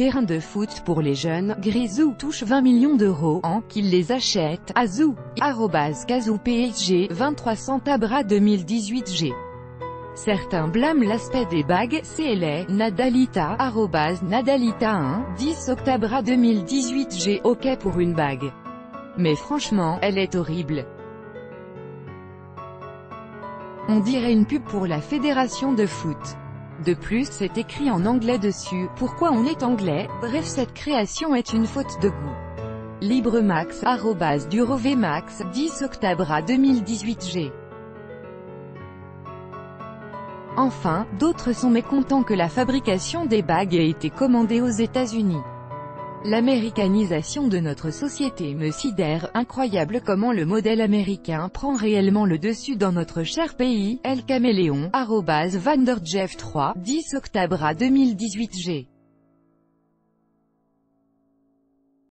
terrains de foot pour les jeunes. Grisou touche 20 millions d'euros en qu'il les achète. Azou, @Kazoo PSG 2300 Tabra 2018G. Certains blâment l'aspect des bagues. CLA, Nadalita, @Nadalita 1, 10 octobre 2018G. OK pour une bague. Mais franchement, elle est horrible. On dirait une pub pour la fédération de foot. De plus, c'est écrit en anglais dessus. Pourquoi on est anglais? Bref, cette création est une faute de goût. Libremax, @Durovemax, 10 octobre 2018G. Enfin, d'autres sont mécontents que la fabrication des bagues ait été commandée aux États-Unis. L'américanisation de notre société me sidère. Incroyable comment le modèle américain prend réellement le dessus dans notre cher pays. El Caméléon, @Vanderjeff 3, 10 octobre 2018G.